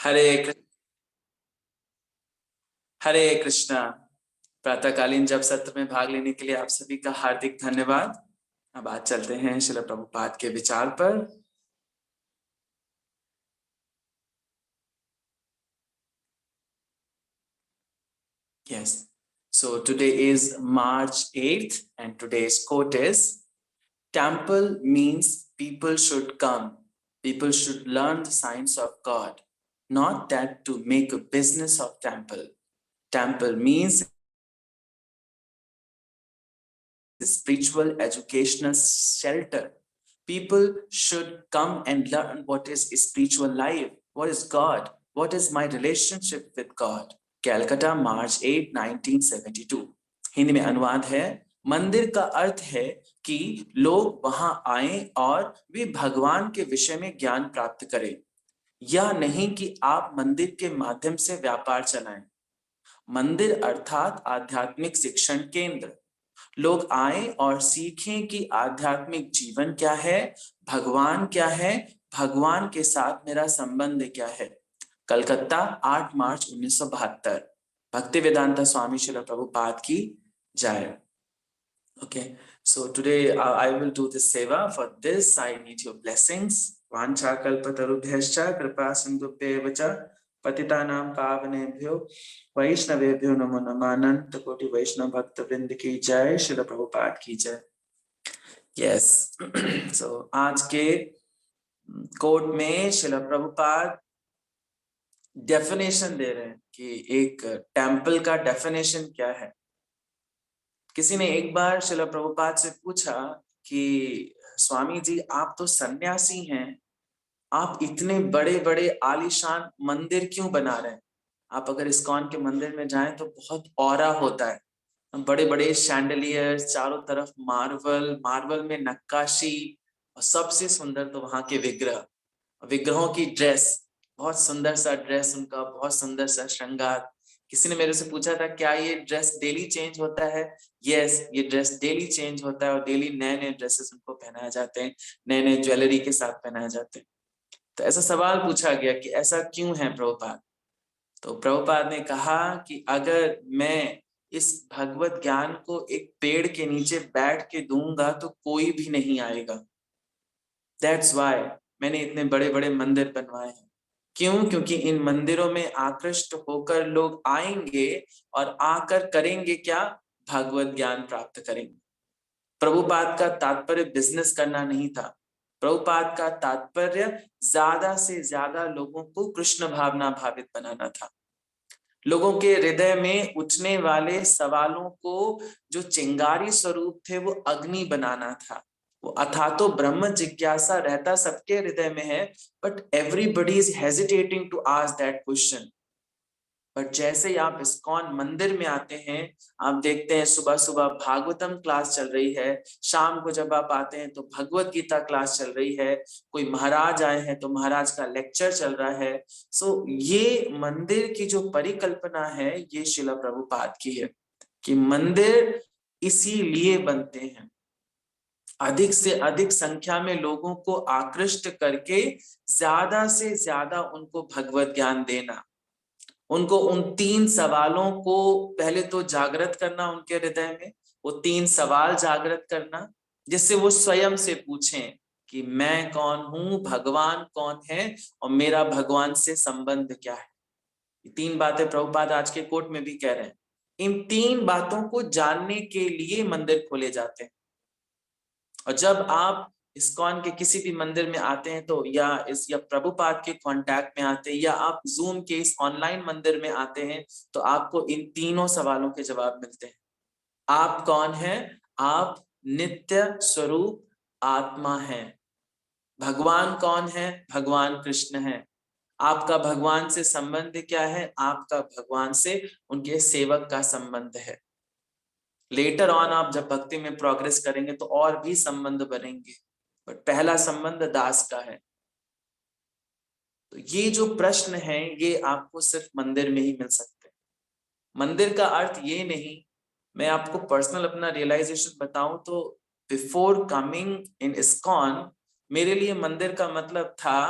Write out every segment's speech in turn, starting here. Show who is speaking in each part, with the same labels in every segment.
Speaker 1: हरे कृष्ण। हरे कृष्णा। प्रातःकालीन जप सत्र में भाग लेने के लिए आप सभी का हार्दिक धन्यवाद। अब आज चलते हैं श्रील प्रभुपाद के विचार पर। Yes. So today is March 8th and today's quote is, Temple means people should come. People should learn the science of God, not that to make a business of temple. Temple means spiritual educational shelter. People should come and learn what is spiritual life, what is God, what is my relationship with God. Calcutta मार्च 8 1972। हिंदी में अनुवाद है, मंदिर का अर्थ है कि लोग वहां आए और वे भगवान के विषय में ज्ञान प्राप्त करें, यह नहीं कि आप मंदिर के माध्यम से व्यापार चलाएं। मंदिर अर्थात आध्यात्मिक शिक्षण केंद्र। लोग आए और सीखें कि आध्यात्मिक जीवन क्या है, भगवान क्या है, भगवान के साथ मेरा संबंध क्या है। कलकत्ता 8 मार्च 1972। भक्ति वेदांता स्वामी श्रील प्रभुपाद की जय। Okay, so today I will do the seva. For this I need your blessings. Vancha kalpatarubhyascha kripa sindhubhyev cha पतितानां पावनेभ्यो वैष्णवेभ्यो नमो नमः। अनंत कोटि वैष्णव भक्त वृंद की जय, श्रील प्रभुपाद की जय। यस। सो आज के कोट में श्रील प्रभुपाद डेफिनेशन दे रहे हैं कि एक टेम्पल का डेफिनेशन क्या है। किसी ने एक बार श्रील प्रभुपाद से पूछा कि स्वामी जी, आप तो सन्यासी हैं, आप इतने बड़े बड़े आलीशान मंदिर क्यों बना रहे हैं। आप अगर इस्कॉन के मंदिर में जाएं तो बहुत ऑरा होता है, बड़े बड़े शैंडलियर्स, चारों तरफ मार्बल, मार्बल में नक्काशी, और सबसे सुंदर तो वहां के विग्रह, विग्रहों की ड्रेस, बहुत सुंदर सा ड्रेस उनका, बहुत सुंदर सा श्रृंगार। किसी ने मेरे से पूछा था, क्या ये ड्रेस डेली चेंज होता है। यस, ये ड्रेस डेली चेंज होता है और डेली नए नए ड्रेसेस उनको पहनाए जाते हैं, नए नए ज्वेलरी के साथ पहनाए जाते हैं। तो ऐसा सवाल पूछा गया कि ऐसा क्यों है प्रभुपाद। तो प्रभुपाद ने कहा कि अगर मैं इस भगवत ज्ञान को एक पेड़ के नीचे बैठ के दूंगा तो कोई भी नहीं आएगा। दैट्स वाई मैंने इतने बड़े बड़े मंदिर बनवाए हैं। क्यों? क्योंकि इन मंदिरों में आकृष्ट होकर लोग आएंगे और आकर करेंगे क्या? भगवत ज्ञान प्राप्त करेंगे। प्रभुपाद का तात्पर्य बिजनेस करना नहीं था। प्रभुपाद का तात्पर्य ज्यादा से ज्यादा लोगों को कृष्ण भावना भावित बनाना था। लोगों के हृदय में उठने वाले सवालों को जो चिंगारी स्वरूप थे वो अग्नि बनाना था। वो अथा तो ब्रह्म जिज्ञासा रहता सबके हृदय में है, but everybody is hesitating to ask that question. But जैसे ही आप इस्कॉन मंदिर में आते हैं, आप देखते हैं सुबह सुबह भागवतम क्लास चल रही है, शाम को जब आप आते हैं तो भगवत गीता क्लास चल रही है, कोई महाराज आए हैं तो महाराज का लेक्चर चल रहा है। सो ये मंदिर की जो परिकल्पना है ये श्रील प्रभुपाद की है कि मंदिर इसीलिए बनते हैं, अधिक से अधिक संख्या में लोगों को आकृष्ट करके ज्यादा से ज्यादा उनको भगवत ज्ञान देना, उनको उन 3 सवालों को पहले तो जागृत करना उनके हृदय में, वो 3 सवाल जागृत करना जिससे वो स्वयं से पूछें कि मैं कौन हूं, भगवान कौन है और मेरा भगवान से संबंध क्या है। ये 3 बातें प्रभुपाद आज के कोट में भी कह रहे हैं। इन 3 बातों को जानने के लिए मंदिर खोले जाते हैं। और जब आप इस्कॉन के किसी भी मंदिर में आते हैं तो या प्रभुपाद के कांटेक्ट में आते हैं या आप जूम के इस ऑनलाइन मंदिर में आते हैं तो आपको इन तीनों सवालों के जवाब मिलते हैं। आप कौन हैं? आप नित्य स्वरूप आत्मा हैं। भगवान कौन है? भगवान कृष्ण है। आपका भगवान से संबंध क्या है? आपका भगवान से उनके सेवक का संबंध है। लेटर ऑन आप जब भक्ति में प्रोग्रेस करेंगे तो और भी संबंध बनेंगे, बट पहला संबंध दास का है। तो ये जो प्रश्न है ये आपको सिर्फ मंदिर में ही मिल सकते हैं। मंदिर का अर्थ ये नहीं, मैं आपको पर्सनल अपना रियलाइजेशन बताऊं तो बिफोर कमिंग इन इस्कॉन मेरे लिए मंदिर का मतलब था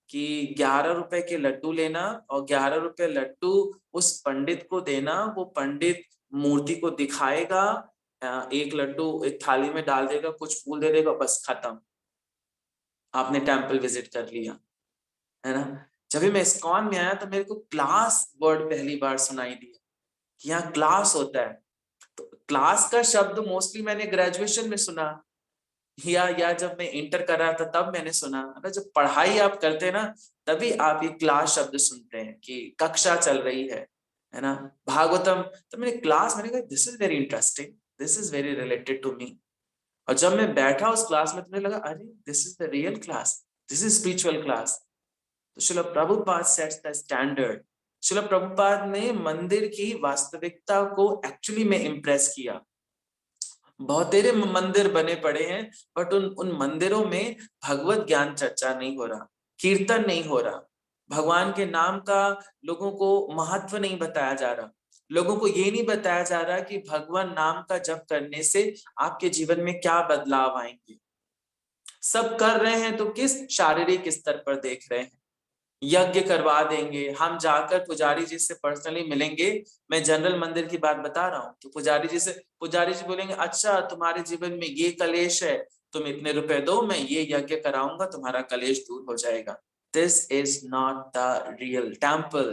Speaker 1: कि 11 रुपए के लड्डू लेना और 11 रुपए लड्डू उस पंडित को देना, वो पंडित मूर्ति को दिखाएगा, एक लड्डू एक थाली में डाल देगा, कुछ फूल दे देगा, बस खत्म, आपने टेम्पल विजिट कर लिया, है ना। जब भी मैं इस्कॉन में आया तो मेरे को क्लास वर्ड पहली बार सुनाई दिया कि यहाँ क्लास होता है। तो क्लास का शब्द मोस्टली मैंने ग्रेजुएशन में सुना, या जब मैं इंटर कर रहा था तब मैंने सुना। अगर जब पढ़ाई आप करते हैं ना, तभी आप ये क्लास शब्द सुनते हैं कि कक्षा चल रही है ना। भागवतम, तो मैंने क्लास, मैंने कहा this is very interesting, this is very related to me. और जब मैं बैठा उस क्लास में तो मुझे लगा अरे this is the real class, this is spiritual class. तो Srila Prabhupada sets the standard. Srila Prabhupada ने मंदिर की वास्तविकता को एक्चुअली में इम्प्रेस किया। बहुत तेरे मंदिर बने पड़े हैं, बट उन मंदिरों में भगवत ज्ञान चर्चा नहीं हो रहा, कीर्तन नहीं हो रहा, भगवान के नाम का लोगों को महत्व नहीं बताया जा रहा, लोगों को ये नहीं बताया जा रहा कि भगवान नाम का जप करने से आपके जीवन में क्या बदलाव आएंगे। सब कर रहे हैं तो किस शारीरिक स्तर पर देख रहे हैं, यज्ञ करवा देंगे, हम जाकर पुजारी जी से पर्सनली मिलेंगे। मैं जनरल मंदिर की बात बता रहा हूँ, तो पुजारी जी बोलेंगे अच्छा तुम्हारे जीवन में ये कलेश है, तुम इतने रुपए दो, मैं ये यज्ञ कराऊंगा, तुम्हारा कलेश दूर हो जाएगा। This is not the real temple.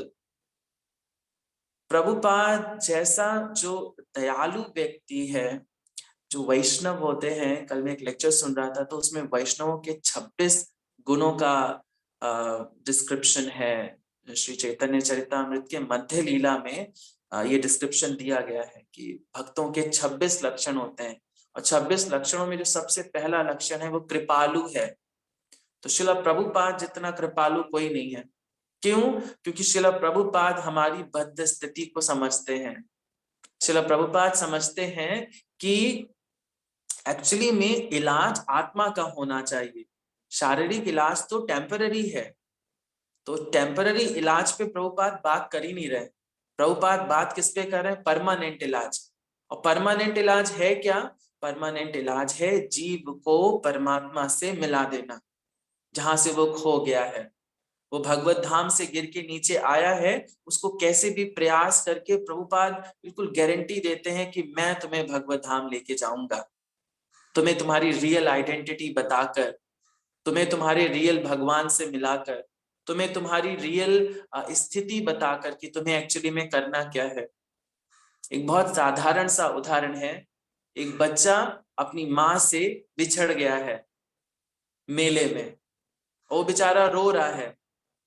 Speaker 1: Prabhupada जैसा जो दयालु व्यक्ति है, जो वैष्णव होते हैं, कल मैं एक लेक्चर सुन रहा था तो उसमें वैष्णवों के 26 गुणों का डिस्क्रिप्शन है। श्री चैतन्य चरितामृत के मध्य लीला में ये डिस्क्रिप्शन दिया गया है कि भक्तों के 26 लक्षण होते हैं, और 26 लक्षणों में जो सबसे पहला लक्षण है वो कृपालु है। तो श्रील प्रभुपाद जितना कृपालु कोई नहीं है। क्यों? क्योंकि श्रील प्रभुपाद हमारी बद्ध स्थिति को समझते हैं। श्रील प्रभुपाद समझते हैं कि एक्चुअली में इलाज आत्मा का होना चाहिए, शारीरिक इलाज तो टेम्पररी है। तो टेम्पररी इलाज पे प्रभुपाद बात कर ही नहीं रहे। प्रभुपाद बात किस पे कर रहे हैं? परमानेंट इलाज। और परमानेंट इलाज है क्या? परमानेंट इलाज है जीव को परमात्मा से मिला देना, जहां से वो खो गया है। वो भगवत धाम से गिर के नीचे आया है, उसको कैसे भी प्रयास करके प्रभुपाद बिल्कुल गारंटी देते हैं कि मैं तुम्हें भगवत धाम लेके जाऊंगा, तुम्हें तुम्हारी रियल आइडेंटिटी बताकर, तुम्हें तुम्हारे रियल भगवान से मिलाकर, तुम्हें तुम्हारी रियल स्थिति बताकर कि तुम्हें एक्चुअली में करना क्या है। एक बहुत साधारण सा उदाहरण है, एक बच्चा अपनी माँ से बिछड़ गया है मेले में, वो बेचारा रो रहा है।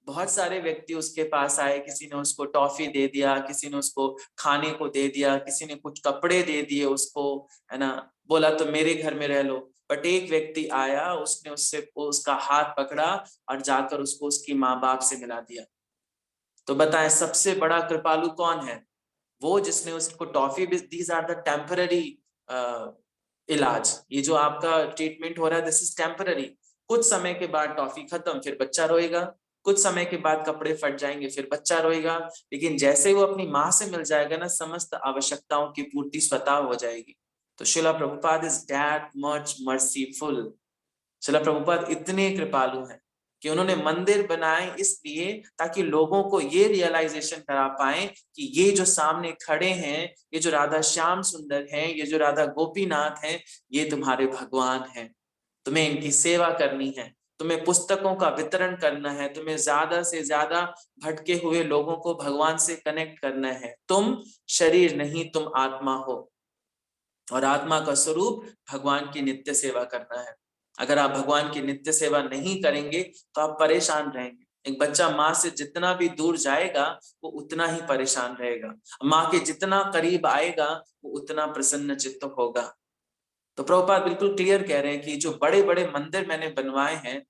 Speaker 1: बहुत सारे व्यक्ति उसके पास आए, किसी ने उसको टॉफी दे दिया, किसी ने उसको खाने को दे दिया, किसी ने कुछ कपड़े दे दिए उसको, है ना, बोला तो मेरे घर में रह लो। बट एक व्यक्ति आया, उसने उसका हाथ पकड़ा और जाकर उसको उसकी माँ बाप से मिला दिया। तो बताएं सबसे बड़ा कृपालु कौन है? वो जिसने उसको टॉफी भी। दीज आर द टेम्पररी इलाज। ये जो आपका ट्रीटमेंट हो रहा है, दिस इज टेम्पररी। कुछ समय के बाद टॉफी खत्म, फिर बच्चा रोएगा। कुछ समय के बाद कपड़े फट जाएंगे, फिर बच्चा रोएगा। लेकिन जैसे वो अपनी माँ से मिल जाएगा ना, समस्त आवश्यकताओं की पूर्ति स्वतः हो जाएगी। तो शिला Prabhupada is that much merciful. शिला प्रभुपाद इतने कृपालु हैं कि उन्होंने मंदिर बनाए इसलिए ताकि लोगों को ये रियलाइजेशन करा पाए कि ये जो सामने खड़े हैं, ये जो राधा श्याम सुंदर हैं, ये जो राधा गोपीनाथ हैं, ये तुम्हारे भगवान हैं। तुम्हें इनकी सेवा करनी है, तुम्हें पुस्तकों का वितरण करना है, तुम्हें ज्यादा से ज्यादा भटके हुए लोगों को भगवान से कनेक्ट करना है। तुम शरीर नहीं, तुम आत्मा हो, और आत्मा का स्वरूप भगवान की नित्य सेवा करना है। अगर आप भगवान की नित्य सेवा नहीं करेंगे तो आप परेशान रहेंगे। एक बच्चा माँ से जितना भी दूर जाएगा वो उतना ही परेशान रहेगा, माँ के जितना करीब आएगा वो उतना प्रसन्न चित्त होगा। तो प्रभुपाद बिल्कुल क्लियर कह रहे हैं कि जो बड़े बड़े मंदिर मैंने बनवाए हैं,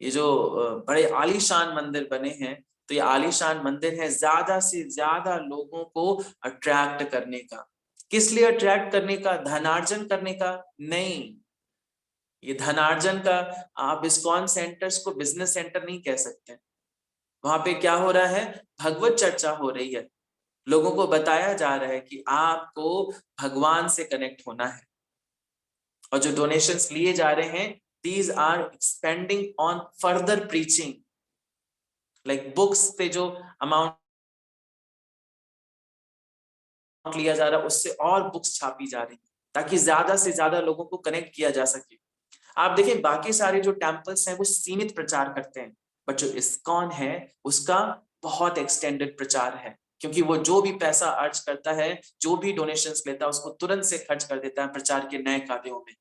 Speaker 1: ये जो बड़े आलीशान मंदिर बने हैं, तो ये आलीशान मंदिर है ज्यादा से ज्यादा लोगों को अट्रैक्ट करने का। किस लिए अट्रैक्ट करने का? धनार्जन करने का नहीं। ये धनार्जन का, आप इस्कॉन सेंटर्स को बिजनेस सेंटर नहीं कह सकते। वहां पे क्या हो रहा है? भगवत चर्चा हो रही है, लोगों को बताया जा रहा है कि आपको भगवान से कनेक्ट होना है। और जो डोनेशंस लिए जा रहे हैं, these are expending on further preaching. Like books पे जो अमाउंट लिया जा रहा है उससे और बुक्स छापी जा रही, ताकि ज्यादा से ज्यादा लोगों को कनेक्ट किया जा सके। आप देखिए बाकी सारे जो टेम्पल्स हैं वो सीमित प्रचार करते हैं, बट जो इस्कॉन है उसका बहुत एक्सटेंडेड प्रचार है, क्योंकि वो जो भी पैसा अर्ज करता है, जो भी डोनेशंस लेता है, उसको तुरंत से खर्च कर देता है प्रचार के नए कार्यों में,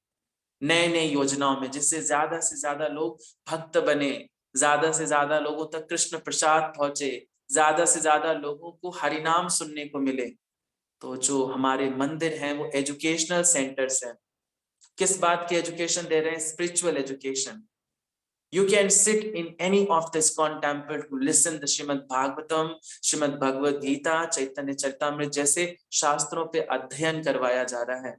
Speaker 1: नए नए योजनाओं में, जिससे ज्यादा से ज्यादा लोग भक्त बने, ज्यादा से ज्यादा लोगों तक कृष्ण प्रसाद पहुंचे, ज्यादा से ज्यादा लोगों को हरिनाम सुनने को मिले। तो जो हमारे मंदिर हैं वो एजुकेशनल सेंटर्स हैं। किस बात की एजुकेशन दे रहे हैं? Spiritual education. You can sit in any of the ISKCON temple to listen the Srimad Bhagavatam, Srimad Bhagavad Gita, Chaitanya Charitamrita जैसे शास्त्रों पे अध्ययन करवाया जा रहा है,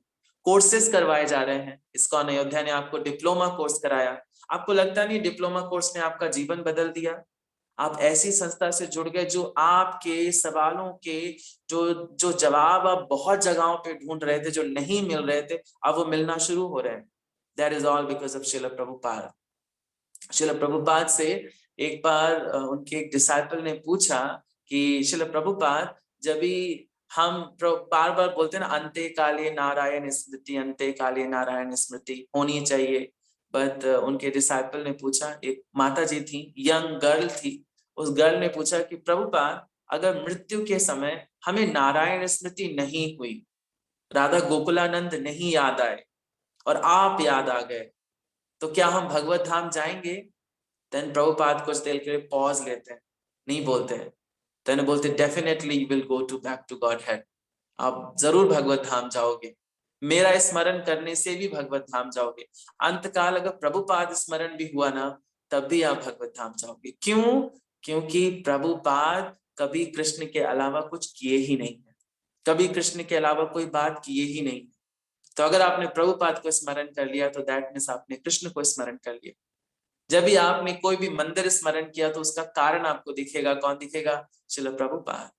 Speaker 1: कोर्सेज करवाए जा रहे हैं। ISKCON अयोध्या ने आपको डिप्लोमा कोर्स कराया। आपको लगता नहीं डिप्लोमा कोर्स ने आपका जीवन बदल दिया? आप ऐसी संस्था से जुड़ गए जो आपके सवालों के जो जो जवाब आप बहुत जगहों पे ढूंढ रहे थे, जो नहीं मिल रहे थे, अब वो मिलना शुरू हो रहे हैं। That is all because of Srila Prabhupada. Srila Prabhupada से एक बार उनके एक डिसाइपल ने पूछा कि श्रील प्रभुपाद, जब भी हम बार बार बोलते हैं ना अंते काले नारायण स्मृति, अंते काले नारायण स्मृति होनी चाहिए, बट उनके डिसाइपल ने पूछा, एक माता जी थी, यंग गर्ल थी, उस गर्ल ने पूछा कि प्रभुपाद, अगर मृत्यु के समय हमें नारायण स्मृति नहीं हुई, राधा गोकुलानंद नहीं याद आए और आप याद आ गए, तो क्या हम भगवत धाम जाएंगे? देन प्रभुपाद कुछ देर के लिए पॉज लेते हैं, नहीं बोलते हैं, देन बोलते definitely you will go to back to Godhead. आप जरूर भगवत धाम जाओगे, मेरा स्मरण करने से भी भगवत धाम जाओगे। अंतकाल अगर प्रभुपाद स्मरण भी हुआ ना, तब भी आप भगवत धाम जाओगे। क्यों? क्योंकि प्रभुपाद कभी कृष्ण के अलावा कुछ किए ही नहीं है, कभी कृष्ण के अलावा कोई बात किए ही नहीं। तो अगर आपने प्रभुपाद को स्मरण कर लिया तो दैट मीन्स आपने कृष्ण को स्मरण कर लिया। जब भी आपने कोई भी मंदिर स्मरण किया तो उसका कारण आपको दिखेगा। कौन दिखेगा? श्रील प्रभुपाद,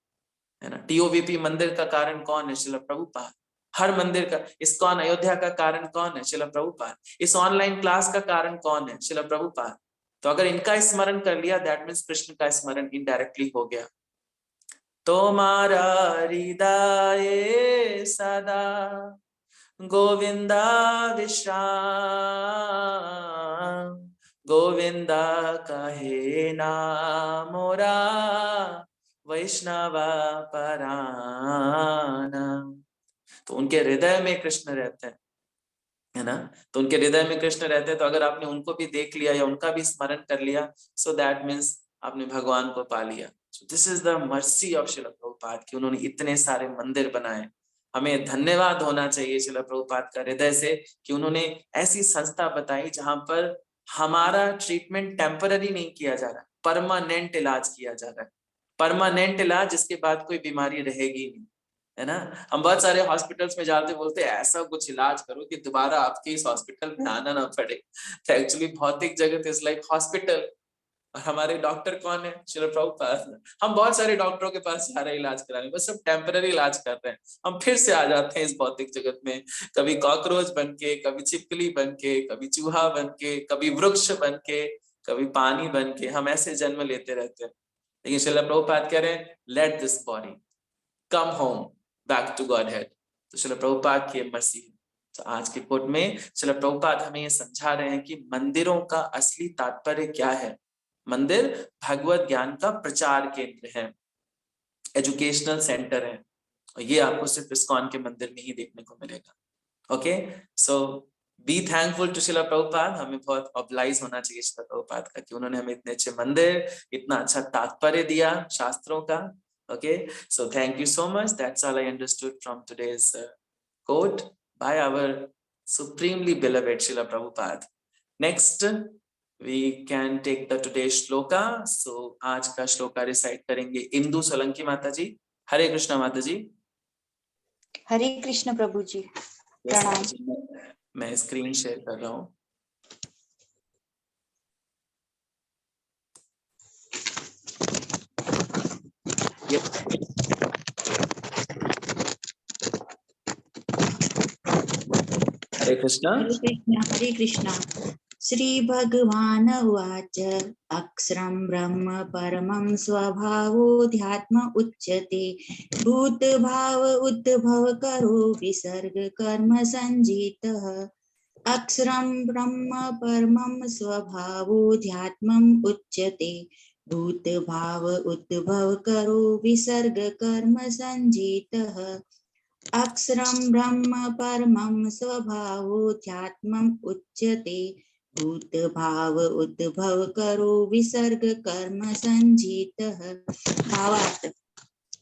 Speaker 1: है ना। टीओवीपी मंदिर का कारण कौन है? श्रील प्रभुपाद। हर मंदिर का, ISKCON अयोध्या का कारण कौन है? श्रील प्रभुपाद। इस ऑनलाइन क्लास का कारण कौन है? श्रील प्रभुपाद। तो अगर इनका स्मरण कर लिया, दैट मीन्स कृष्ण का स्मरण इनडायरेक्टली हो गया। तुम्हारा हृदय सदा गोविंदा विश्राम, गोविंदा कहे नाम मोरा, वैष्णवा पराना। तो उनके हृदय में कृष्ण रहते हैं, है ना। तो उनके हृदय में कृष्ण रहते हैं, तो अगर आपने उनको भी देख लिया या उनका भी स्मरण कर लिया, सो दैट मीन्स आपने भगवान को पा लिया। This is the mercy of Srila Prabhupada कि उन्होंने इतने सारे मंदिर बनाए। हमें धन्यवाद होना चाहिए श्रील प्रभुपाद का हृदय से कि उन्होंने ऐसी संस्था बताई जहां पर हमारा ट्रीटमेंट टेम्पररी नहीं किया जा रहा, परमानेंट इलाज किया जा रहा है। परमानेंट इलाज, जिसके बाद कोई बीमारी रहेगी नहीं, है ना। हम बहुत सारे हॉस्पिटल्स में जाते बोलते हैं ऐसा कुछ इलाज करो कि दोबारा आपके इस हॉस्पिटल में आना ना पड़े। तो एक्चुअली भौतिक जगत इज लाइक हॉस्पिटल, और हमारे डॉक्टर कौन है? श्रील प्रभुपाद। हम बहुत सारे डॉक्टरों के पास जा रहे हैं इलाज कराने, बस सब टेम्पररी इलाज कर रहे हैं। हम फिर से आ जाते हैं इस भौतिक जगत में, कभी कॉकरोच बन के, कभी छिपकली बन के, कभी चूहा बन के, कभी वृक्ष बन के, कभी पानी बन के, हम ऐसे जन्म लेते रहते हैं। लेकिन श्रील प्रभुपाद कह रहे हैं let this body come home back to Godhead. तो श्रील प्रभुपाद की मर्सी है। तो आज के कोट में श्रील प्रभुपाद हमें ये समझा रहे हैं कि मंदिरों का असली तात्पर्य क्या है। मंदिर भगवत ज्ञान का प्रचार केंद्र है, एजुकेशनल सेंटर है, और ये आपको सिर्फ ISKCON के मंदिर में ही देखने को मिलेगा। Okay, so be thankful to Srila Prabhupada. हमें बहुत ऑब्लाइज होना चाहिए श्रील प्रभुपाद का कि उन्होंने हमें इतने अच्छे मंदिर, इतना अच्छा तात्पर्य दिया शास्त्रों का। Okay, so thank you so much. That's all I understood from today's quote by our supremely beloved Srila Prabhupada. Next, we can take the today's shloka. So आज का श्लोका रिसाइट करेंगे इंदु सोलंकी माता जी। हरे कृष्णा माता जी।
Speaker 2: हरे कृष्ण प्रभु जी, प्रणाम।
Speaker 1: मैं स्क्रीन शेयर कर रहा हूँ। हरे कृष्णा।
Speaker 2: हरे कृष्णा, हरे कृष्णा। श्रीभगवान् उवाच अक्षरं ब्रह्म परमं स्वभावोऽध्यात्म उच्यते भूतभाव उद्भव करो विसर्ग कर्म संजितः अक्षरं ब्रह्म परमं स्वभावोऽध्यात्मम् उच्यते भूतभाव उद्भव करो विसर्ग कर्म संजितः अक्षरं ब्रह्म परमं स्वभावोऽध्यात्मम् उच्यते भूतभाव उद्भव करो विसर्ग कर्म संजितः। भावार्थ,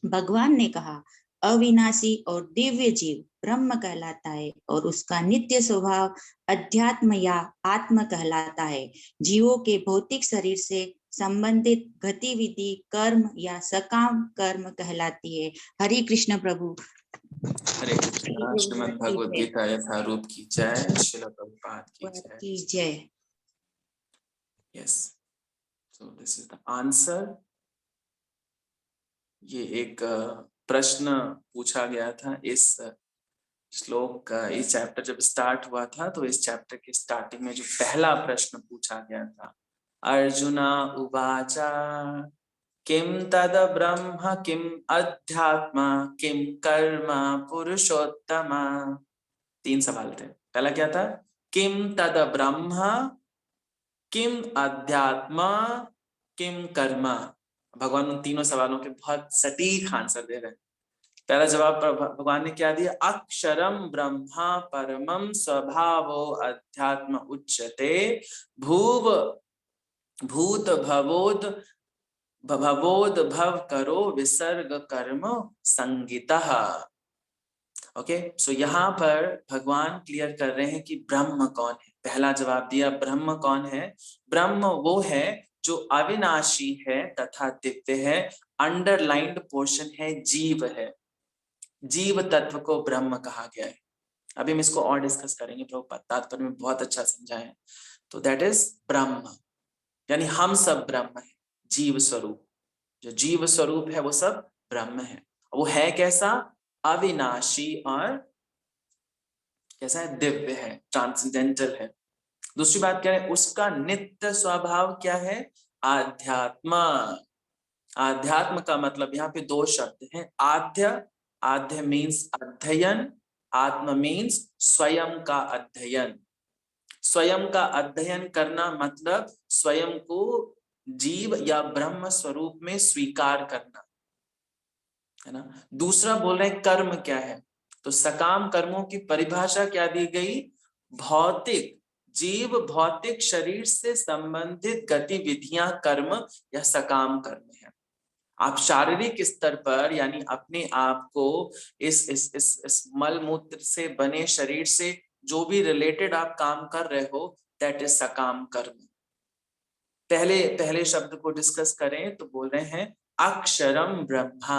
Speaker 2: भगवान ने कहा अविनाशी और दिव्य जीव ब्रह्म कहलाता है और उसका नित्य स्वभाव अध्यात्म या आत्म कहलाता है। जीवों के भौतिक शरीर से संबंधित गतिविधि कर्म या सकाम कर्म कहलाती है। हरि कृष्ण प्रभु।
Speaker 1: हरे कृष्णा। श्रीमद् भगवद गीता यथारूप की जय। श्रील प्रभुपाद की जय। Yes, so this is the answer. ये एक प्रश्न पूछा गया था इस श्लोक का। इस चैप्टर जब स्टार्ट हुआ था तो इस चैप्टर के स्टार्टिंग में जो पहला प्रश्न पूछा गया था, अर्जुना उवाचा किम तद ब्रह्म किम अध्यात्मा किम कर्म पुरुषोत्तम। 3 सवाल थे। पहला क्या था? किम तद ब्रह्म किम अध्यात्मा किम कर्म। भगवान उन तीनों सवालों के बहुत सटीक आंसर दे रहे हैं। पहला जवाब भगवान ने क्या दिया? अक्षरम ब्रह्मा परमं स्वभावो अध्यात्म उच्यते भूव भूत भवोद भव करो विसर्ग कर्म संगितः। ओके, सो यहाँ पर भगवान क्लियर कर रहे हैं कि ब्रह्म कौन है। पहला जवाब दिया, ब्रह्म कौन है? ब्रह्म वो है जो अविनाशी है तथा दिव्य है। अंडरलाइंड पोर्शन है जीव है। जीव तत्व को ब्रह्म कहा गया है। अभी हम इसको और डिस्कस करेंगे, प्रभुपाद तात्पर्य में बहुत अच्छा समझाएं। तो दैट इज ब्रह्म, यानी हम सब ब्रह्म है। जीव स्वरूप, जो जीव स्वरूप है वो सब ब्रह्म है। वो है कैसा? अविनाशी और कैसा है? दिव्य है, ट्रांसेंडेंटल है। दूसरी बात क्या है? उसका नित्य स्वभाव क्या है? आध्यात्म। आध्यात्म का मतलब यहाँ पे 2 शब्द हैं। आध्य, आध्य मीन्स अध्ययन, आत्म मीन्स स्वयं का अध्ययन। स्वयं का अध्ययन करना मतलब स्वयं को जीव या ब्रह्म स्वरूप में स्वीकार करना, है ना। दूसरा बोल रहे हैं कर्म क्या है? तो सकाम कर्मों की परिभाषा क्या दी गई? भौतिक जीव भौतिक शरीर से संबंधित गतिविधियां कर्म या सकाम कर्म है। आप शारीरिक स्तर पर यानी अपने आप को इस मल मूत्र से बने शरीर से जो भी रिलेटेड आप काम कर रहे हो, दैट इज सकाम कर्म। पहले शब्द को डिस्कस करें तो बोल रहे हैं अक्षरम ब्रह्मा।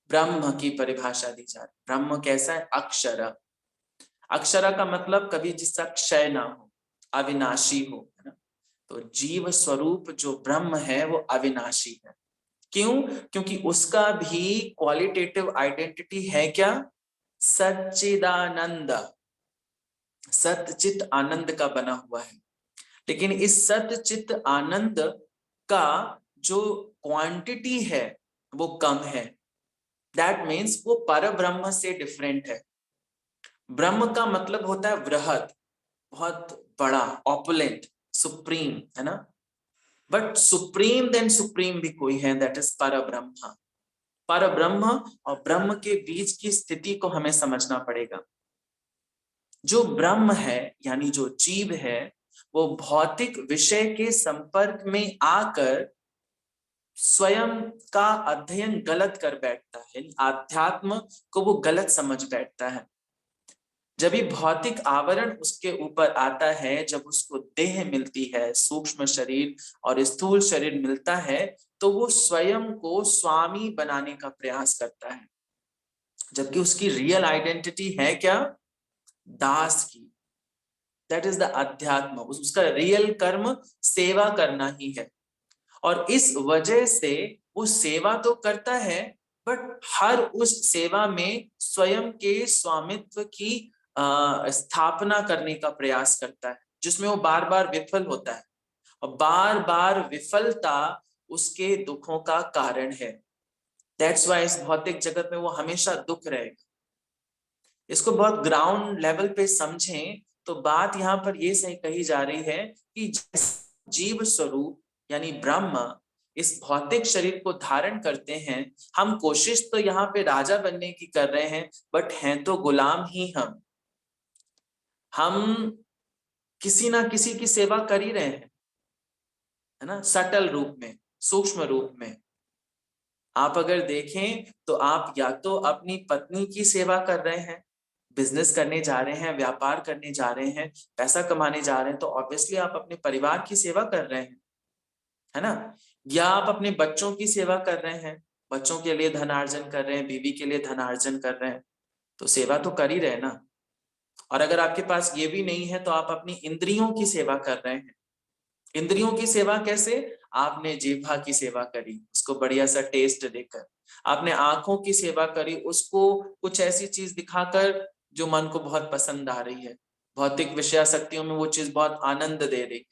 Speaker 1: ब्रह्म की परिभाषा दी जा रही। ब्रह्म कैसा है? अक्षर। अक्षर का मतलब कभी जिसका क्षय ना हो, अविनाशी हो, है ना। तो जीव स्वरूप जो ब्रह्म है वो अविनाशी है। क्यों? क्योंकि उसका भी क्वालिटेटिव आइडेंटिटी है क्या? सच्चिदानंद। सतचित आनंद का बना हुआ है। लेकिन इस सतचित आनंद का जो क्वांटिटी है वो कम है। दैट मीन्स वो पर ब्रह्म से डिफरेंट है। ब्रह्म का मतलब होता है वृहत, बहुत बड़ा, ऑपुलेंट, सुप्रीम, है ना। बट सुप्रीम देन सुप्रीम भी कोई है, दैट इज पर ब्रह्म। पर ब्रह्म और ब्रह्म के बीच की स्थिति को हमें समझना पड़ेगा। जो ब्रह्म है यानी जो जीव है वो भौतिक विषय के संपर्क में आकर स्वयं का अध्ययन गलत कर बैठता है। आध्यात्म को वो गलत समझ बैठता है। जब ये भौतिक आवरण उसके ऊपर आता है, जब उसको देह मिलती है, सूक्ष्म शरीर और स्थूल शरीर मिलता है, तो वो स्वयं को स्वामी बनाने का प्रयास करता है। जबकि उसकी रियल आइडेंटिटी है क्या? दास की। दैट इज द अध्यात्म। उसका रियल कर्म सेवा करना ही है। और इस वजह से वो सेवा तो करता है, बट हर उस सेवा में स्वयं के स्वामित्व की स्थापना करने का प्रयास करता है। जिसमें वो बार बार विफल होता है, और बार बार विफलता उसके दुखों का कारण है। दैट्स वाई इस भौतिक जगत में वो हमेशा दुख रहेगा। इसको बहुत ग्राउंड लेवल पे समझें तो बात यहाँ पर ये सही कही जा रही है कि जीव स्वरूप यानी ब्रह्म इस भौतिक शरीर को धारण करते हैं। हम कोशिश तो यहाँ पे राजा बनने की कर रहे हैं, बट हैं तो गुलाम ही हम किसी ना किसी की सेवा कर ही रहे हैं, है ना, सटल रूप में, सूक्ष्म रूप में। आप अगर देखें तो आप या तो अपनी पत्नी की सेवा कर रहे हैं, बिजनेस करने जा रहे हैं, व्यापार करने जा रहे हैं, पैसा कमाने जा रहे हैं, तो ऑब्वियसली आप अपने परिवार की सेवा कर रहे हैं, है ना। या आप अपने बच्चों की सेवा कर रहे हैं, बच्चों के लिए धनार्जन कर रहे हैं, बीवी के लिए धनार्जन कर रहे हैं, तो सेवा तो कर ही रहे ना। और अगर आपके पास ये भी नहीं है तो आप अपनी इंद्रियों की सेवा कर रहे हैं। इंद्रियों की सेवा कैसे? आपने जीभा की सेवा करी, उसको बढ़िया सा टेस्ट देकर। आपने आंखों की सेवा करी, उसको कुछ ऐसी चीज दिखाकर जो मन को बहुत पसंद आ रही है, भौतिक विषयासक्तियों में वो चीज बहुत आनंद दे रही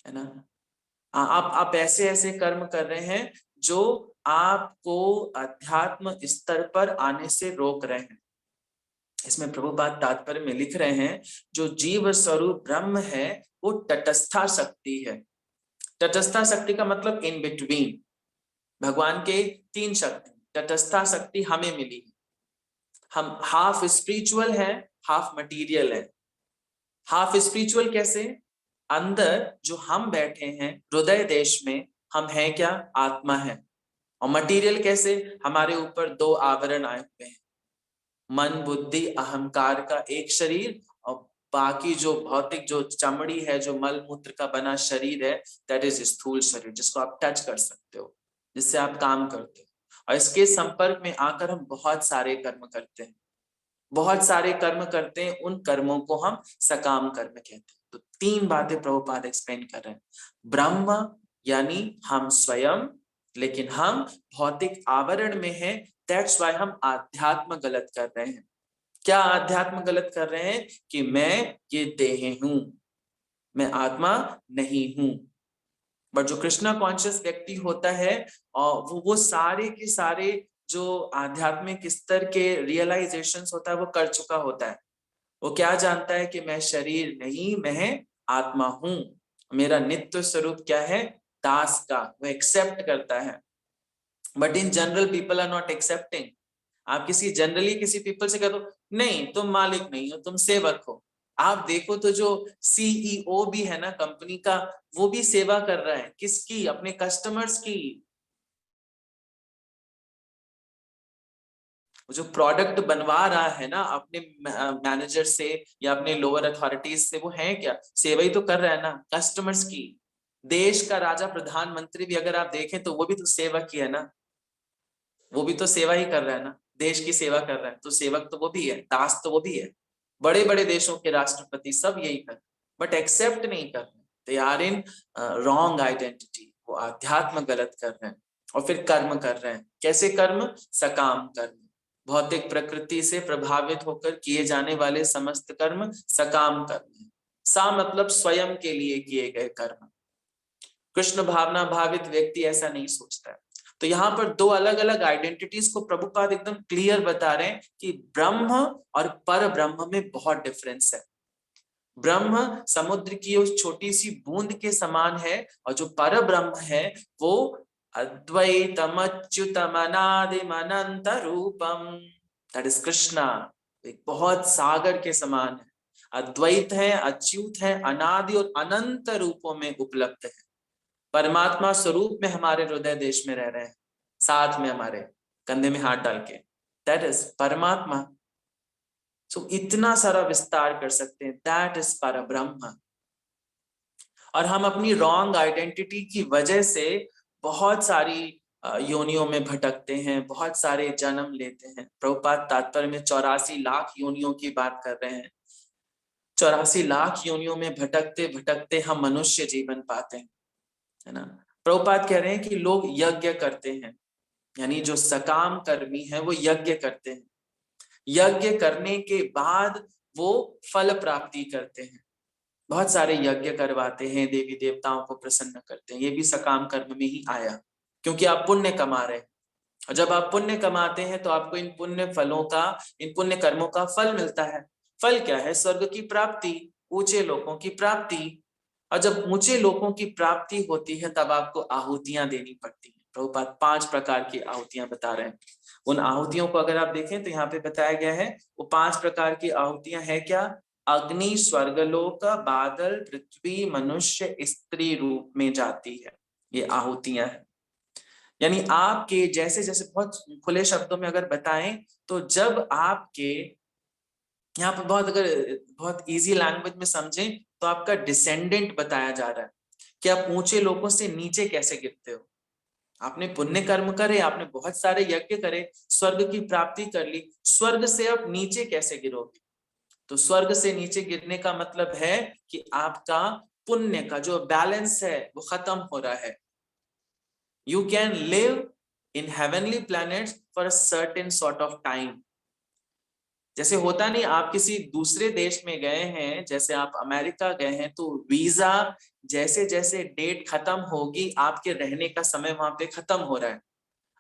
Speaker 1: है ना। आप ऐसे ऐसे कर्म कर रहे हैं जो आपको अध्यात्म स्तर पर आने से रोक रहे हैं। इसमें प्रभुपाद तात्पर्य में लिख रहे हैं, जो जीव स्वरूप ब्रह्म है वो तटस्था शक्ति है। तटस्था शक्ति का मतलब इन बिटवीन। भगवान के 3 शक्ति, तटस्था शक्ति हमें मिली। हम हाफ स्पिरिचुअल है, हाफ मटेरियल है। हाफ स्पिरिचुअल कैसे? अंदर जो हम बैठे हैं हृदय देश में, हम हैं क्या? आत्मा है। और मटेरियल कैसे? हमारे ऊपर 2 आवरण आए हुए हैं, मन बुद्धि अहंकार का एक शरीर, और बाकी जो भौतिक जो चमड़ी है, जो मल मूत्र का बना शरीर है, दैट इज स्थूल शरीर, जिसको आप टच कर सकते हो, जिससे आप काम करते हो। और इसके संपर्क में आकर हम बहुत सारे कर्म करते हैं, बहुत सारे कर्म करते हैं। उन कर्मों को हम सकाम कर्म कहते हैं। तो 3 बातें प्रभुपाद एक्सप्लेन कर रहे हैं। ब्रह्म यानी हम स्वयं, लेकिन हम भौतिक आवरण में हैं, दैट्स वाई हम आध्यात्म गलत कर रहे हैं। क्या आध्यात्म गलत कर रहे हैं? कि मैं ये देह हूं, मैं आत्मा नहीं हूं। बट जो कृष्णा कॉन्शियस व्यक्ति होता है, और वो सारे के सारे जो आध्यात्मिक स्तर के रियलाइजेशंस होता है वो कर चुका होता है। वो क्या जानता है कि मैं शरीर नहीं, मैं आत्मा हूं। मेरा नित्य स्वरूप क्या है? दास का। वो एक्सेप्ट करता है। But in general people are not accepting. आप जनरली किसी पीपल से कह दो, नहीं तुम मालिक नहीं हो, तुम सेवक हो। आप देखो तो जो सीईओ भी है ना कंपनी का, वो भी सेवा कर रहा है। किसकी? अपने कस्टमर्स की। जो प्रोडक्ट बनवा रहा है ना अपने मैनेजर से या अपने लोअर अथॉरिटीज से, वो है क्या? सेवा ही तो कर रहा है ना कस्टमर्स की। देश का राजा प्रधानमंत्री भी अगर आप देखें तो वो भी तो सेवक ही है ना, वो भी तो सेवा ही कर रहा है ना, देश की सेवा कर रहा है। तो सेवक तो वो भी है, दास तो वो भी है। बड़े बड़े देशों के राष्ट्रपति सब यही कर, बट एक्सेप्ट नहीं कर रहे। They are in wrong identity. वो आध्यात्म गलत कर रहे हैं और फिर कर्म कर रहे हैं। कैसे कर्म? सकाम कर्म। भौतिक प्रकृति से प्रभावित होकर किए जाने वाले समस्त कर्म सकाम कर्म है। सा मतलब स्वयं के लिए किए गए कर्म। कृष्ण भावना भावित व्यक्ति ऐसा नहीं सोचता है। तो यहाँ पर 2 अलग अलग आइडेंटिटीज को प्रभुपाद एकदम क्लियर बता रहे हैं कि ब्रह्म और पर ब्रह्म में बहुत डिफरेंस है। ब्रह्म समुद्र की उस छोटी सी बूंद के समान है, और जो पर ब्रह्म है वो अद्वैतम अच्युतम अनादिम अनंत रूपम, दैट इज कृष्णा। एक बहुत सागर के समान है, अद्वैत है, अच्युत है, अनादि और अनंत रूपों में उपलब्ध है। परमात्मा स्वरूप में हमारे हृदय देश में रह रहे हैं, साथ में हमारे कंधे में हाथ डाल के, दैट इज परमात्मा। सो इतना सारा विस्तार कर सकते हैं, दैट इज परब्रह्म। और हम अपनी रॉन्ग आइडेंटिटी की वजह से बहुत सारी योनियों में भटकते हैं, बहुत सारे जन्म लेते हैं। प्रभुपाद तात्पर्य में 84 लाख योनियों की बात कर रहे हैं। 84 लाख योनियों में भटकते भटकते हम मनुष्य जीवन पाते हैं, है ना। प्रभुपाद कह रहे हैं कि लोग यज्ञ करते हैं, यानी जो सकाम कर्मी है वो यज्ञ करते हैं। यज्ञ करने के बाद वो फल प्राप्ति करते हैं। बहुत सारे यज्ञ करवाते हैं, देवी देवताओं को प्रसन्न करते हैं, ये भी सकाम कर्म में ही आया, क्योंकि आप पुण्य कमा रहे हैं। और जब आप पुण्य कमाते हैं तो आपको इन पुण्य फलों का, इन पुण्य कर्मों का फल मिलता है। फल क्या है? स्वर्ग की प्राप्ति, ऊंचे लोकों की प्राप्ति। और जब ऊंचे लोकों की प्राप्ति होती है तब आपको आहुतियां देनी पड़ती हैं। प्रभुपाद 5 प्रकार की आहुतियां बता रहे हैं। उन आहुतियों को अगर आप देखें तो यहाँ पे बताया गया है, वो 5 प्रकार की आहुतियां है क्या? अग्नि, स्वर्गलोक, बादल, पृथ्वी, मनुष्य, स्त्री रूप में जाती है, ये आहुतियां हैं। यानी आपके जैसे जैसे, बहुत खुले शब्दों में अगर बताएं तो जब आपके यहाँ पर बहुत इजी लैंग्वेज में समझें तो आपका डिसेंडेंट बताया जा रहा है कि आप ऊंचे लोगों से नीचे कैसे गिरते हो। आपने पुण्य कर्म करे, आपने बहुत सारे यज्ञ करे, स्वर्ग की प्राप्ति कर ली, स्वर्ग से आप नीचे कैसे गिरोगे? तो स्वर्ग से नीचे गिरने का मतलब है कि आपका पुण्य का जो बैलेंस है वो खत्म हो रहा है। You can live in heavenly planets for a certain sort of time. जैसे होता नहीं, आप किसी दूसरे देश में गए हैं, जैसे आप अमेरिका गए हैं, तो वीजा जैसे जैसे डेट खत्म होगी आपके रहने का समय वहां पे खत्म हो रहा है,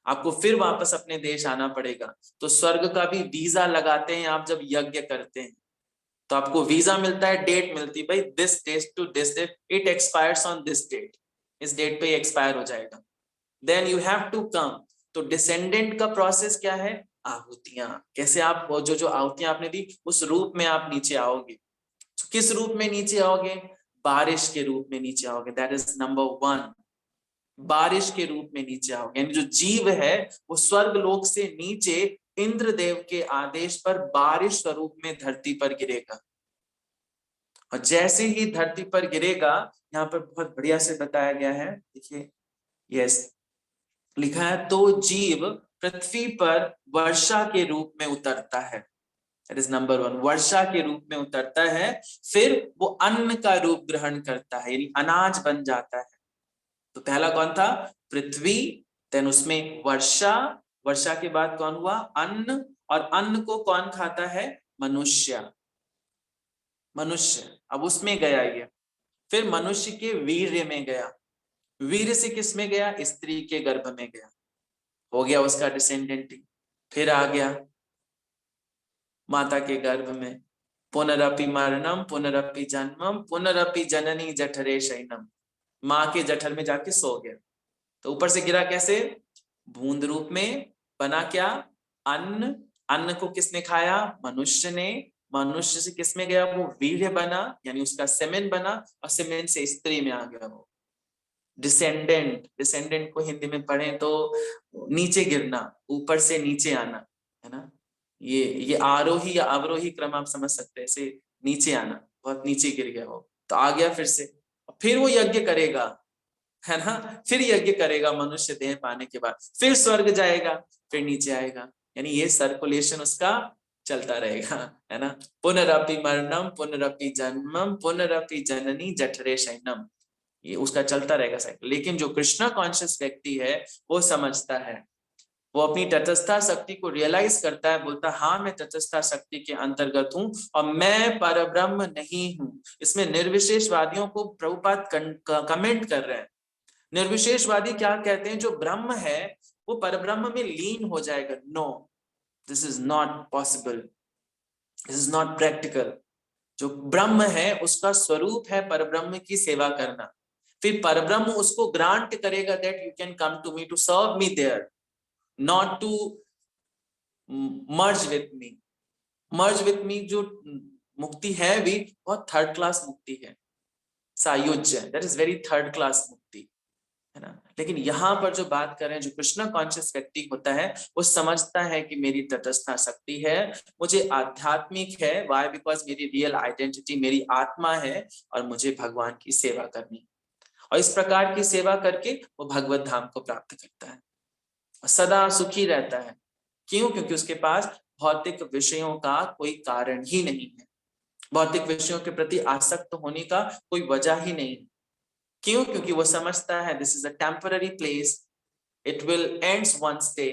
Speaker 1: आपको फिर वापस अपने देश आना पड़ेगा। तो स्वर्ग का भी वीजा लगाते हैं आप जब यज्ञ करते हैं, तो आपको वीजा मिलता है, डेट मिलती है, भाई this date to this date, it expires on this date, इस डेट पे एक्सपायर हो जाएगा, then you have to come. तो डिसेंडेंट का प्रोसेस क्या है? आहुतियां। कैसे आप जो जो आहुतियां आपने दी उस रूप में आप नीचे आओगे। तो किस रूप में नीचे आओगे? बारिश के रूप में नीचे आओगे। दैट इज नंबर 1, बारिश के रूप में नीचे आओगे। यानी जो जीव है वो स्वर्ग लोक से नीचे इंद्रदेव के आदेश पर बारिश स्वरूप में धरती पर गिरेगा। और जैसे ही धरती पर गिरेगा, यहाँ पर बहुत बढ़िया से बताया गया है, देखिए, यस, लिखा है, तो जीव पृथ्वी पर वर्षा के रूप में उतरता है। दैट इज नंबर 1, वर्षा के रूप में उतरता है, फिर वो अन्न का रूप ग्रहण करता है, यानी अनाज बन जाता है। तो पहला कौन था? पृथ्वी, देन उसमें वर्षा, वर्षा के बाद कौन हुआ? अन्न, और अन्न को कौन खाता है? मनुष्य। मनुष्य अब उसमें गया ये, फिर मनुष्य के वीर्य में गया, वीर्य से किस में गया? स्त्री के गर्भ में गया, हो गया उसका डिसेंडेंट। फिर आ गया माता के गर्भ में, पुनरपि मरणम पुनरपि जन्मम पुनरपि जननी जठरे शयनम, माँ के जठर में जाके सो गया। तो ऊपर से गिरा कैसे? बूंद रूप में बना क्या? अन्न। अन्न को किसने खाया? मनुष्य ने। मनुष्य से किस में गया? वो वीर्य बना, यानी उसका सेमेन बना, और सेमेन से स्त्री में आ गया वो डिसेंडेंट। डिसेंडेंट को हिंदी में पढ़ें तो नीचे गिरना, ऊपर से नीचे आना, है ना। ये आरोही या अवरोही क्रम आप समझ सकते हैं, ऐसे नीचे आना, बहुत नीचे गिर गया वो, तो आ गया फिर से, फिर वो यज्ञ करेगा, है ना, फिर यज्ञ करेगा मनुष्य देह पाने के बाद, फिर स्वर्ग जाएगा, फिर नीचे आएगा, यानी ये सर्कुलेशन उसका चलता रहेगा, है ना। पुनरपि मरणम पुनरपि जन्मम पुनरपि जननी जठरे शयनम, ये उसका चलता रहेगा साइकिल। लेकिन जो कृष्णा कॉन्शियस व्यक्ति है वो समझता है, वो अपनी तटस्था शक्ति को रियलाइज करता है, बोलता है हाँ मैं तटस्था शक्ति के अंतर्गत हूँ और मैं परब्रह्म नहीं हूँ। इसमें निर्विशेषवादियों को प्रभुपाद कमेंट कर रहे हैं। निर्विशेषवादी क्या कहते हैं? जो ब्रह्म है वो परब्रह्म में लीन हो जाएगा। No, this is not possible, this is not practical. जो ब्रह्म है उसका स्वरूप है परब्रह्म की सेवा करना, फिर परब्रह्म उसको ग्रांट करेगा that you can come to me to serve me there, not to merge with me. Merge with me जो मुक्ति है भी बहुत थर्ड क्लास मुक्ति है, सायुज्य, that is very third class मुक्ति, है ना। लेकिन यहाँ पर जो बात कर रहे हैं, जो कृष्ण कॉन्शियस व्यक्ति होता है वो समझता है कि मेरी तटस्था शक्ति है, मुझे आध्यात्मिक है, वाई बिकॉज मेरी रियल आइडेंटिटी मेरी आत्मा है और मुझे भगवान की सेवा करनी, और इस प्रकार की सेवा करके वो भगवत धाम को प्राप्त करता है, सदा सुखी रहता है। क्यों? क्योंकि उसके पास भौतिक विषयों का कोई कारण ही नहीं है, भौतिक विषयों के प्रति आसक्त होने का कोई वजह ही नहीं। क्यों? क्योंकि वो समझता है this is a temporary place, it will ends once day,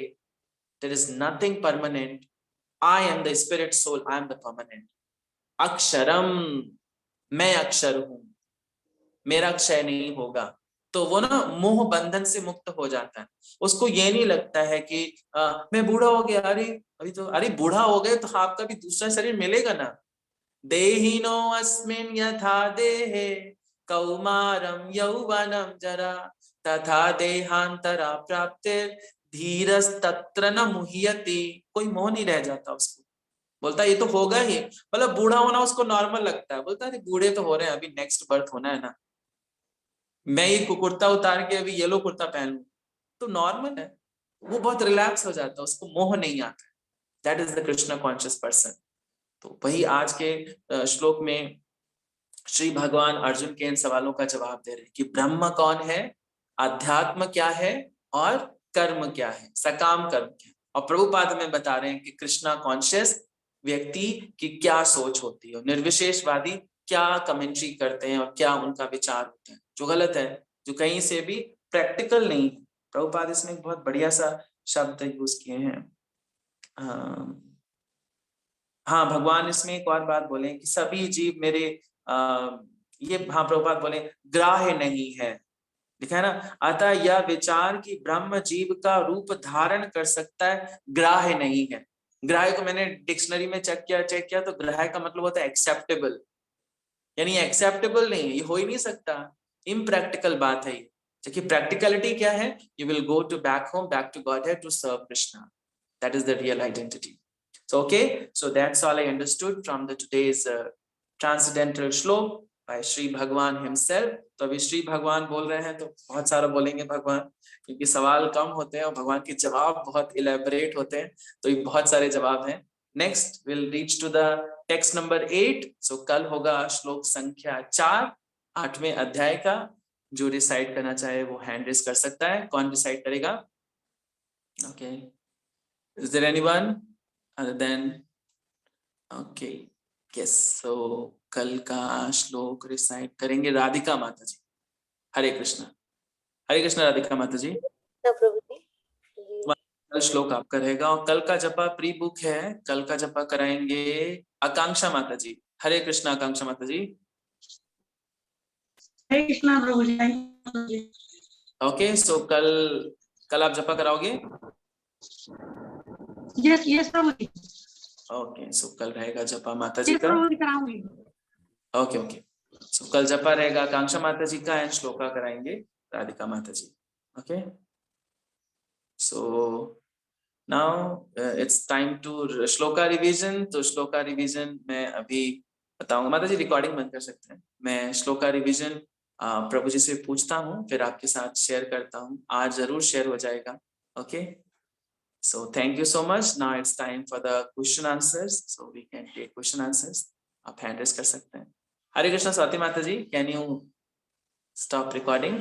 Speaker 1: there is nothing permanent, I am the spirit soul, I am the permanent. अक्षरम, मैं अक्षर हूं, मेरा क्षय नहीं होगा, तो वो ना मोह बंधन से मुक्त हो जाता है। उसको ये नहीं लगता है कि मैं बूढ़ा हो गया, अरे अभी तो, अरे बूढ़ा हो गए तो आपका भी दूसरा शरीर मिलेगा ना। देहिनो अस्मिन् यथा देहे कौमारम यौवनम जरा तथा देहांतरा प्राप्तिर धीरस्तत्र न मुह्यति। कोई मोह नहीं रह जाता उसको, बोलता ये तो होगा ही। मतलब बूढ़ा होना उसको नॉर्मल लगता है, बोलता है बूढ़े तो हो रहे हैं, अभी नेक्स्ट बर्थ होना है ना, मैं ये कुर्ता उतार के अभी येलो कुर्ता पहन लूं तो नॉर्मल है। वो बहुत रिलैक्स हो जाता है, उसको मोह नहीं आता। That is the Krishna conscious person. तो वही आज के श्लोक में श्री भगवान अर्जुन के इन सवालों का जवाब दे रहे हैं कि ब्रह्म कौन है, अध्यात्म क्या है, और कर्म क्या है, सकाम कर्म क्या है। और प्रभुपाद में बता रहे हैं कि कृष्णा कॉन्शियस व्यक्ति की क्या सोच होती है, निर्विशेषवादी क्या कमेंट्री करते हैं और क्या उनका विचार होता है, जो गलत है, जो कहीं से भी प्रैक्टिकल नहीं है। प्रभुपाद इसमें एक बहुत बढ़िया सा शब्द यूज किए हैं। हाँ, भगवान इसमें एक और बात बोले कि सभी जीव मेरे ये, हाँ प्रभुपाद बोले ग्राह्य नहीं है, लिखा है ना, अतः यह विचार कि ब्रह्म जीव का रूप धारण कर सकता है ग्राह्य नहीं है। ग्राह्य को मैंने डिक्शनरी में चेक किया तो ग्राह्य का मतलब होता है एक्सेप्टेबल, यानी एक्सेप्टेबल नहीं है, ये हो ही नहीं सकता, इम्प्रैक्टिकल बात है ये। क्योंकि प्रैक्टिकलिटी क्या है, you will go to back home, back to Godhead to serve Krishna, that is the real identity. So okay, so that's all I understood from the today's transcendental श्लोक by श्री भगवान himself। तो अभी श्री भगवान बोल रहे हैं तो बहुत सारा बोलेंगे भगवान, क्योंकि सवाल कम होते हैं और भगवान के जवाब बहुत इलेबोरेट होते हैं, तो ये बहुत सारे जवाब हैं। Next will reach to the text number 8। So कल होगा श्लोक संख्या 4 8वें अध्याय का। जो रिसाइट करना चाहे वो हैंड रेस कर सकता है। कौन रिसाइट करेगा? Okay, is there anyone other than okay, yes, so कल का श्लोक रिसाइट करेंगे राधिका माता जी। हरे कृष्णा, हरे कृष्णा राधिका माता जी।
Speaker 3: प्रभु जी।
Speaker 1: कल श्लोक आपका रहेगा और कल का जपा प्री बुक है, कल का जपा कराएंगे आकांक्षा माता जी। हरे कृष्णा आकांक्षा माता जी।
Speaker 3: हरे कृष्णा प्रभु जी।
Speaker 1: ओके, सो कल आप जपा कराओगे?
Speaker 3: यस यस प्रभु जी।
Speaker 1: ओके, सो कल रहेगा जपा माता जी
Speaker 3: यस
Speaker 1: का।
Speaker 3: प्रभु जी कराऊंगी।
Speaker 1: ओके ओके, सो कल जपा रहेगा आकांक्षा माता जी का एंड श्लोका कराएंगे Radhika Mata ji. Okay, so now it's time to श्लोका रिवीजन। तो श्लोका रिवीजन मैं अभी बताऊंगा। माता जी रिकॉर्डिंग बंद कर सकते हैं। मैं श्लोका रिवीजन प्रभु जी से पूछता हूँ, फिर आपके साथ शेयर करता हूँ। आज जरूर शेयर हो जाएगा। Okay, so thank you so much. Now it's time for the question answers, so we can take question answers. आप हैंड रेस कर सकते हैं। Hare Krishna Swati mata ji, can you stop recording?